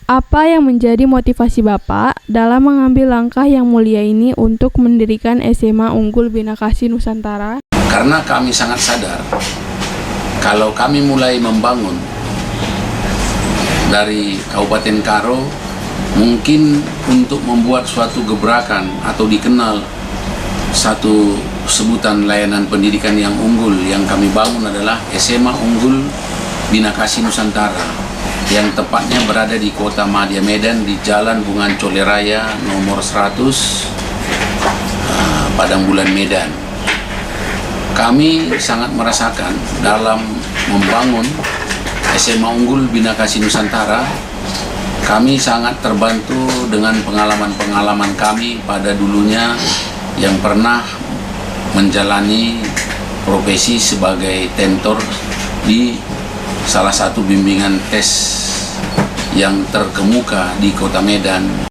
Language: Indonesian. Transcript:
Apa yang menjadi motivasi Bapak dalam mengambil langkah yang mulia ini untuk mendirikan SMA Unggul Binakasi Nusantara? Karena kami sangat sadar kalau kami mulai membangun dari Kabupaten Karo, mungkin untuk membuat suatu gebrakan atau dikenal satu sebutan layanan pendidikan yang unggul yang kami bangun adalah SMA Unggul Binakasi Nusantara, yang tepatnya berada di Kota Madya Medan di Jalan Bungan Coleraya nomor 100 Padang Bulan Medan. Kami sangat merasakan dalam membangun SMA Unggul Binakasi Nusantara, kami sangat terbantu dengan pengalaman-pengalaman kami pada dulunya yang pernah menjalani profesi sebagai tentor di salah satu bimbingan tes yang terkemuka di Kota Medan.